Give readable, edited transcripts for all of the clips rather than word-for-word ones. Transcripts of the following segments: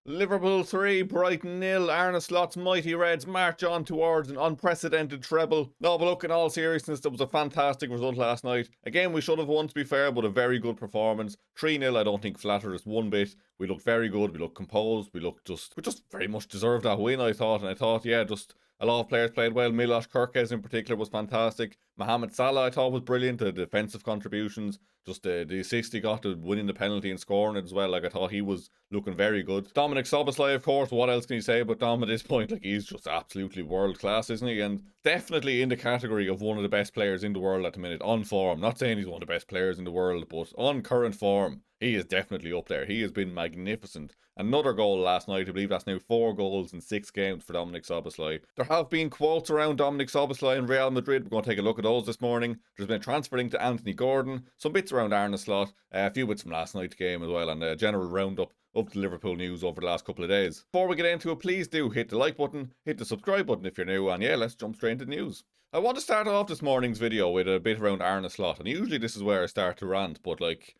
Liverpool 3, Brighton 0, Arne Slot's mighty Reds march on towards an unprecedented treble. No, but look, in all seriousness, it was a fantastic result last night. Again, we should have won, to be fair, but a very good performance. 3-0 I don't think flattered us one bit. We looked very good, we looked composed, we just very much deserved that win, I thought. And I thought, yeah, just a lot of players played well. Milos Kerkez in particular was fantastic. Mohamed Salah I thought was brilliant. The defensive contributions, just the assist he got to winning the penalty and scoring it as well. Like, I thought he was looking very good. Dominic Szoboszlai, of course, what else can you say about Dom at this point? Like, he's just absolutely world class, isn't he? And definitely in the category of one of the best players in the world at the minute, on form. Not saying he's one of the best players in the world, but on current form, he is definitely up there. He has been magnificent. Another goal last night. I believe that's now 4 goals in 6 games for Dominic Szoboszlai. There have been quotes around Dominic Szoboszlai and Real Madrid. We're going to take a look at those this morning. There's been a transfer link to Anthony Gordon, some bits around Arne Slot, a few bits from last night's game as well, and a general roundup of the Liverpool news over the last couple of days. Before we get into it, please do hit the like button, hit the subscribe button if you're new, and yeah, let's jump straight into the news. I want to start off this morning's video with a bit around Arne Slot, and usually this is where I start to rant, but like,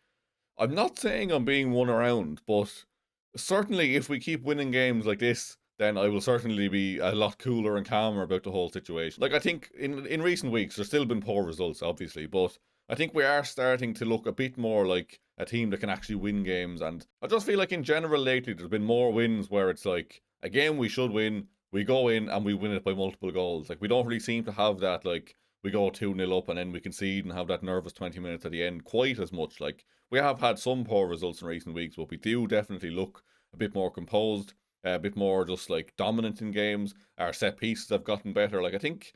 I'm not saying I'm being one around, but certainly if we keep winning games like this, then I will certainly be a lot cooler and calmer about the whole situation. Like, I think in recent weeks, there's still been poor results, obviously, but I think we are starting to look a bit more like a team that can actually win games. And I just feel like in general lately, there's been more wins where it's like, a game we should win, we go in and we win it by multiple goals. Like, we don't really seem to have that, like, we go 2-0 up and then we concede and have that nervous 20 minutes at the end quite as much. Like, we have had some poor results in recent weeks, but we do definitely look a bit more composed, a bit more just like dominant in games. Our set pieces have gotten better. Like, I think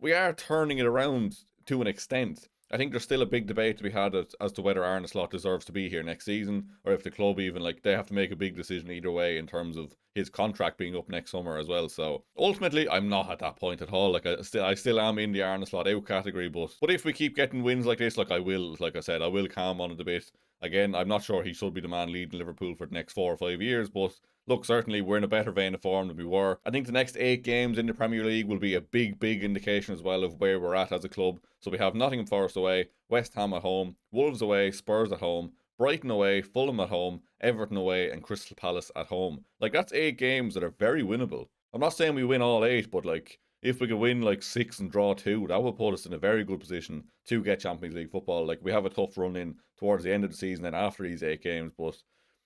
we are turning it around to an extent. I think there's still a big debate to be had as to whether Arne Slot deserves to be here next season, or if the club even, like, they have to make a big decision either way in terms of his contract being up next summer as well. So ultimately, I'm not at that point at all. Like, I still am in the Arne Slot out category, but if we keep getting wins like this, like, I will, like I said, I will calm on it a bit. Again, I'm not sure he should be the man leading Liverpool for the next 4 or 5 years, but look, certainly we're in a better vein of form than we were. I think the next 8 games in the Premier League will be a big indication as well of where we're at as a club. So we have Nottingham Forest away, West Ham at home, Wolves away, Spurs at home, Brighton away, Fulham at home, Everton away, and Crystal Palace at home. Like, that's 8 games that are very winnable. I'm not saying we win all 8, but like, if we could win like 6 and draw 2, that would put us in a very good position to get Champions League football. Like, we have a tough run in towards the end of the season and after these 8 games, but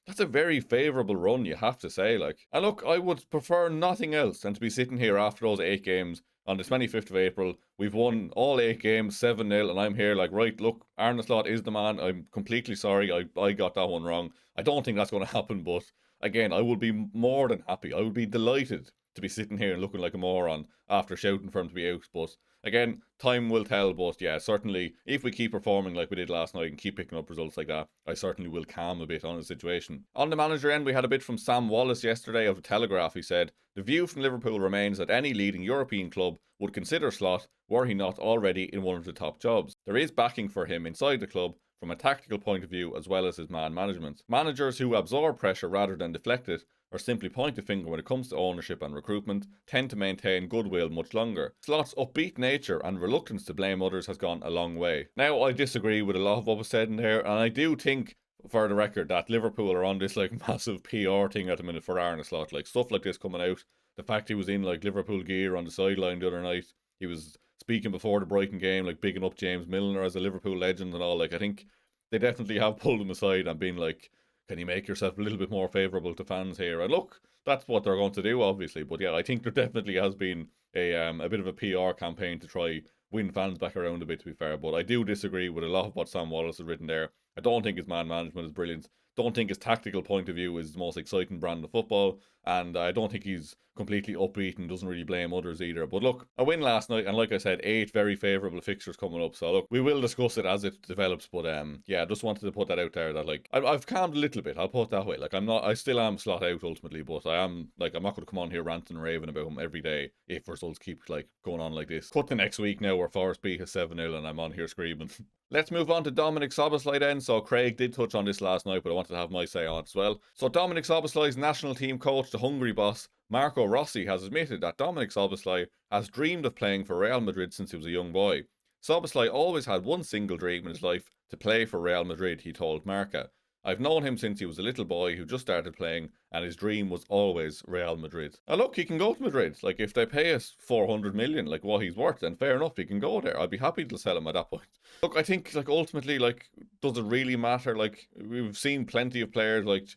that's a very favourable run, you have to say. Like, and look, I would prefer nothing else than to be sitting here after those 8 games on the 25th of April. We've won all 8 games, 7-0, and I'm here like, right, look, Arne Slot is the man. I'm completely sorry, I got that one wrong. I don't think that's going to happen, but again, I would be more than happy. I would be delighted to be sitting here and looking like a moron after shouting for him to be out. But again, time will tell. But yeah, certainly if we keep performing like we did last night and keep picking up results like that, I certainly will calm a bit on the situation. On the manager end, we had a bit from Sam Wallace yesterday of the Telegraph. He said, "The view from Liverpool remains that any leading European club would consider Slot were he not already in one of the top jobs. There is backing for him inside the club from a tactical point of view as well as his man management. Managers who absorb pressure rather than deflect it, or simply point a finger when it comes to ownership and recruitment, tend to maintain goodwill much longer. Slot's upbeat nature and reluctance to blame others has gone a long way." Now, I disagree with a lot of what was said in there, and I do think, for the record, that Liverpool are on this like massive PR thing at the minute for Arne Slot. Like, stuff like this coming out. The fact he was in like Liverpool gear on the sideline the other night. He was speaking before the Brighton game, like bigging up James Milner as a Liverpool legend and all. Like, I think they definitely have pulled him aside and been like, can you make yourself a little bit more favourable to fans here? And look, that's what they're going to do, obviously. But yeah, I think there definitely has been a bit of a PR campaign to try win fans back around a bit, to be fair. But I do disagree with a lot of what Sam Wallace has written there. I don't think his man management is brilliant. Don't think his tactical point of view is the most exciting brand of football. And I don't think he's completely upbeat and doesn't really blame others either. But look, a win last night, and like I said, 8 very favourable fixtures coming up. So look, we will discuss it as it develops. But yeah, I just wanted to put that out there that like I've calmed a little bit. I'll put it that way. Like, I still am Slot out ultimately, but I am like, I'm not going to come on here ranting and raving about him every day if results keep like going on like this. Cut to next week now where Forest beat us 7-0 and I'm on here screaming. Let's move on to Dominic Szoboszlai then. So Craig did touch on this last night, but I wanted to have my say on it as well. So Dominic Szoboszlai's national team coach, the Hungary boss, Marco Rossi, has admitted that Dominic Szoboszlai has dreamed of playing for Real Madrid since he was a young boy. Szoboszlai always had one single dream in his life: to play for Real Madrid, he told Marca. I've known him since he was a little boy who just started playing, and his dream was always Real Madrid. And look, he can go to Madrid. Like, if they pay us 400 million, like what he's worth, then fair enough, he can go there. I'd be happy to sell him at that point. Look, I think, like, ultimately, like, does it really matter? Like, we've seen plenty of players, like,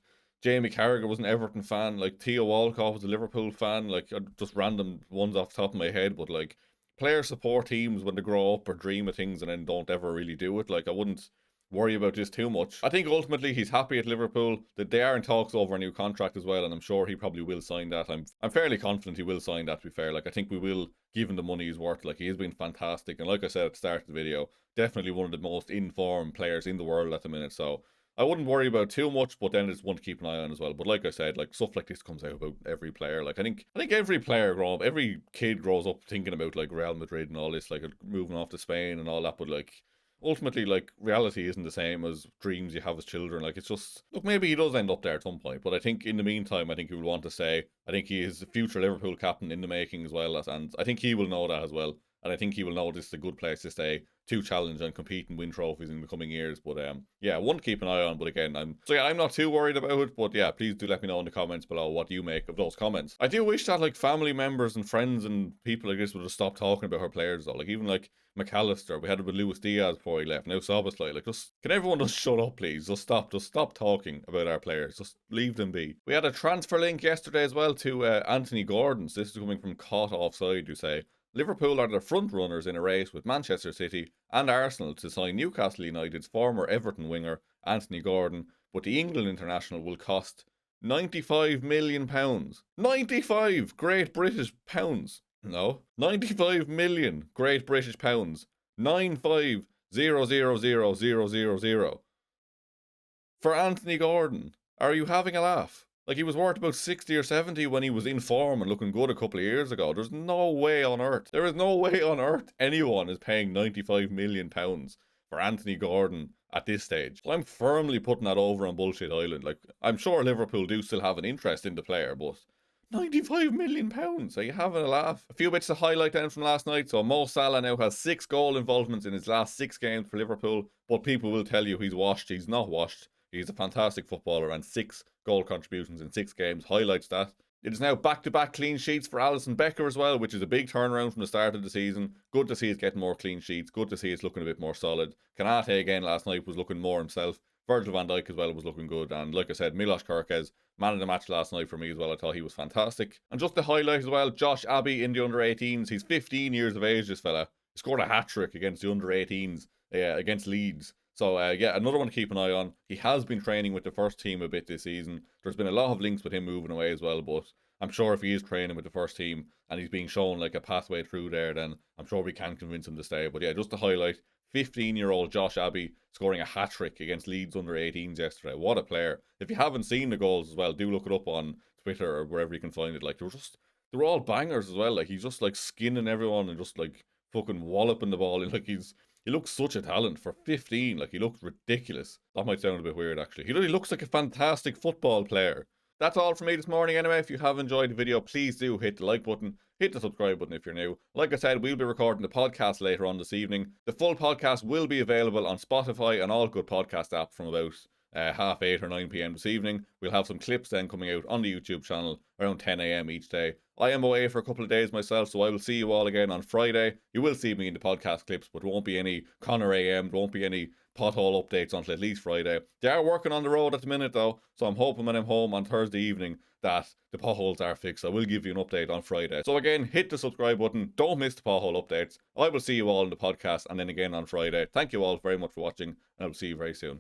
Jamie Carragher was an Everton fan, like, Theo Walcott was a Liverpool fan, like, just random ones off the top of my head, but, like, players support teams when they grow up or dream of things and then don't ever really do it. Like, I wouldn't worry about this too much. I think ultimately he's happy at Liverpool, that they are in talks over a new contract as well, and I'm sure he probably will sign that. I'm fairly confident he will sign that, to be fair. Like, I think we will give him the money he's worth. Like, he has been fantastic, and like I said at the start of the video, definitely one of the most informed players in the world at the minute, so I wouldn't worry about too much, but then it's one to keep an eye on as well. But like I said, like, stuff like this comes out about every player. Like, I think every player growing up, every kid grows up thinking about, like, Real Madrid and all this, like, moving off to Spain and all that, but, like, ultimately, like, reality isn't the same as dreams you have as children. Like, it's just, look, maybe he does end up there at some point, but I think in the meantime, I think he would want to say, I think he is the future Liverpool captain in the making as well, and I think he will know that as well. And I think he will know this is a good place to stay, to challenge and compete and win trophies in the coming years. But yeah, one to keep an eye on. But again, I'm not too worried about it. But yeah, please do let me know in the comments below what you make of those comments. I do wish that, like, family members and friends and people like this would just stop talking about our players though. Like, even like McAllister, we had it with Luis Diaz before he left. Now SZOBO, like, just can everyone just shut up, please? Just stop talking about our players. Just leave them be. We had a transfer link yesterday as well to Anthony Gordon. So this is coming from Caught Offside, who say Liverpool are the front runners in a race with Manchester City and Arsenal to sign Newcastle United's former Everton winger Anthony Gordon, but the England international will cost £95 million. 95 Great British pounds. No, 95 million Great British pounds. 9500000 for Anthony Gordon. Are you having a laugh? Like, he was worth about 60 or 70 when he was in form and looking good a couple of years ago. There is no way on earth anyone is paying £95 million for Anthony Gordon at this stage. Well, I'm firmly putting that over on Bullshit Island. Like, I'm sure Liverpool do still have an interest in the player, but £95 million. Are you having a laugh? A few bits to highlight then from last night. So Mo Salah now has 6 goal involvements in his last 6 games for Liverpool, but people will tell you he's washed. He's not washed. He's a fantastic footballer, and 6 goal contributions in 6 games highlights that. It is now back-to-back clean sheets for Alisson Becker as well, which is a big turnaround from the start of the season. Good to see us getting more clean sheets. Good to see us looking a bit more solid. Kanate again last night was looking more himself. Virgil van Dijk as well was looking good. And like I said, Milos Kerkez, man of the match last night for me as well. I thought he was fantastic. And just to highlight as well, Josh Abbey in the under-18s. He's 15 years of age, this fella. He scored a hat-trick against the under-18s against Leeds. So yeah, another one to keep an eye on. He has been training with the first team a bit this season. There's been a lot of links with him moving away as well, but I'm sure if he is training with the first team and he's being shown like a pathway through there, then I'm sure we can convince him to stay. But yeah, just to highlight, 15-year-old Josh Abbey scoring a hat-trick against Leeds under-18s yesterday. What a player. If you haven't seen the goals as well, do look it up on Twitter or wherever you can find it. Like, they were all bangers as well. Like, he's just like skinning everyone and just like fucking walloping the ball in. Like, he looks such a talent for 15. Like, he looks ridiculous. That might sound a bit weird, actually. He really looks like a fantastic football player. That's all from me this morning anyway. If you have enjoyed the video, please do hit the like button. Hit the subscribe button if you're new. Like I said, we'll be recording the podcast later on this evening. The full podcast will be available on Spotify and all good podcast apps from about 8:30 or 9 p.m. this evening. We'll have some clips then coming out on the YouTube channel around 10 a.m. each day. I am away for a couple of days myself, so I will see you all again on Friday. You will see me in the podcast clips, but there won't be any Conor AM, there won't be any pothole updates until at least Friday. They are working on the road at the minute though, so I'm hoping when I'm home on Thursday evening that the potholes are fixed. I will give you an update on Friday. So again, hit the subscribe button. Don't miss the pothole updates. I will see you all in the podcast and then again on Friday. Thank you all very much for watching, and I will see you very soon.